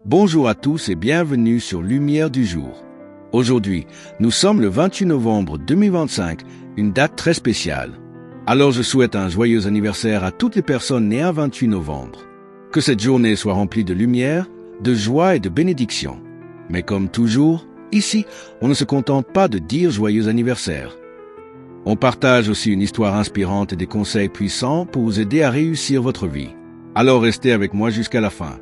Bonjour à tous et bienvenue sur Lumière du jour. Aujourd'hui, nous sommes le 28 novembre 2025, une date très spéciale. Alors je souhaite un joyeux anniversaire à toutes les personnes nées un 28 novembre. Que cette journée soit remplie de lumière, de joie et de bénédiction. Mais comme toujours, ici, on ne se contente pas de dire joyeux anniversaire. On partage aussi une histoire inspirante et des conseils puissants pour vous aider à réussir votre vie. Alors restez avec moi jusqu'à la fin.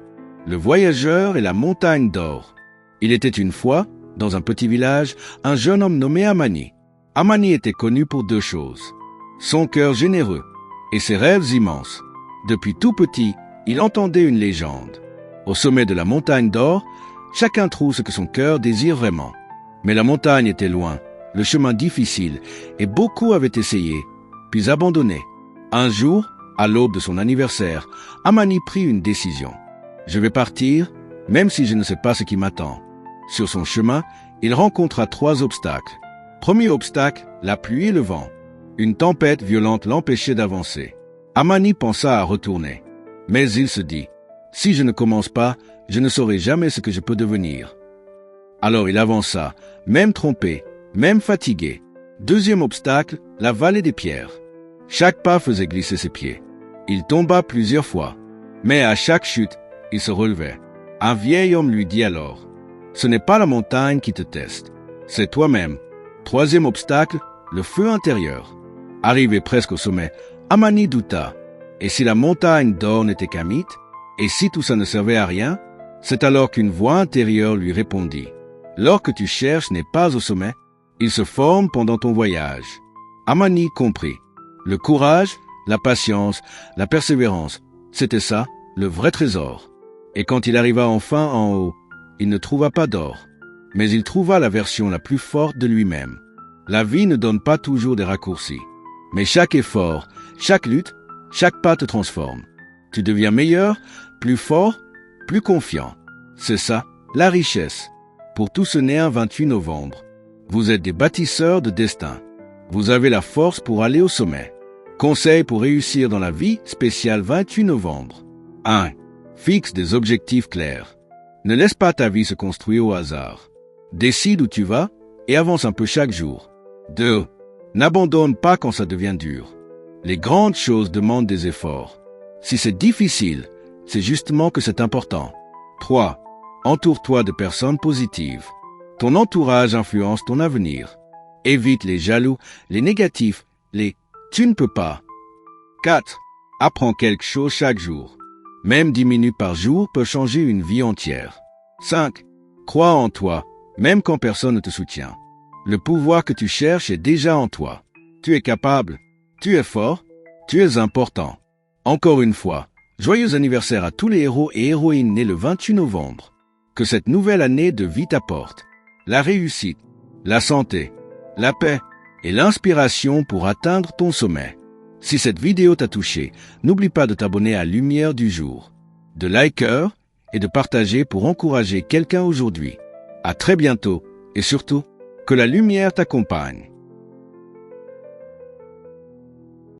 Le voyageur et la montagne d'or. Il était une fois, dans un petit village, un jeune homme nommé Amani. Amani était connu pour deux choses: son cœur généreux et ses rêves immenses. Depuis tout petit, il entendait une légende. Au sommet de la montagne d'or, chacun trouve ce que son cœur désire vraiment. Mais la montagne était loin, le chemin difficile, et beaucoup avaient essayé, puis abandonné. Un jour, à l'aube de son anniversaire, Amani prit une décision. Je vais partir, même si je ne sais pas ce qui m'attend. Sur son chemin, il rencontra 3 obstacles. Premier obstacle, la pluie et le vent. Une tempête violente l'empêchait d'avancer. Amani pensa à retourner. Mais il se dit, si je ne commence pas, je ne saurai jamais ce que je peux devenir. Alors il avança, même trompé, même fatigué. Deuxième obstacle, la vallée des pierres. Chaque pas faisait glisser ses pieds. Il tomba plusieurs fois. Mais à chaque chute, il se relevait. Un vieil homme lui dit alors, « Ce n'est pas la montagne qui te teste, c'est toi-même. » Troisième obstacle, le feu intérieur. Arrivé presque au sommet, Amani douta. Et si la montagne d'or n'était qu'un mythe? Et si tout ça ne servait à rien? C'est alors qu'une voix intérieure lui répondit, « L'or que tu cherches n'est pas au sommet, il se forme pendant ton voyage. » Amani comprit. Le courage, la patience, la persévérance, c'était ça, le vrai trésor. Et quand il arriva enfin en haut, il ne trouva pas d'or, mais il trouva la version la plus forte de lui-même. La vie ne donne pas toujours des raccourcis, mais chaque effort, chaque lutte, chaque pas te transforme. Tu deviens meilleur, plus fort, plus confiant. C'est ça, la richesse. Pour tous ceux nés un 28 novembre, vous êtes des bâtisseurs de destin. Vous avez la force pour aller au sommet. Conseil pour réussir dans la vie spéciale 28 novembre. 1. Fixe des objectifs clairs. Ne laisse pas ta vie se construire au hasard. Décide où tu vas et avance un peu chaque jour. 2. N'abandonne pas quand ça devient dur. Les grandes choses demandent des efforts. Si c'est difficile, c'est justement que c'est important. 3. Entoure-toi de personnes positives. Ton entourage influence ton avenir. Évite les jaloux, les négatifs, les « tu ne peux pas ». 4. Apprends quelque chose chaque jour. Même 10 minutes par jour peut changer une vie entière. 5. Crois en toi, même quand personne ne te soutient. Le pouvoir que tu cherches est déjà en toi. Tu es capable, tu es fort, tu es important. Encore une fois, joyeux anniversaire à tous les héros et héroïnes nés le 28 novembre. Que cette nouvelle année de vie t'apporte la réussite, la santé, la paix et l'inspiration pour atteindre ton sommet. Si cette vidéo t'a touché, n'oublie pas de t'abonner à Lumière du jour, de liker et de partager pour encourager quelqu'un aujourd'hui. À très bientôt et surtout, que la lumière t'accompagne.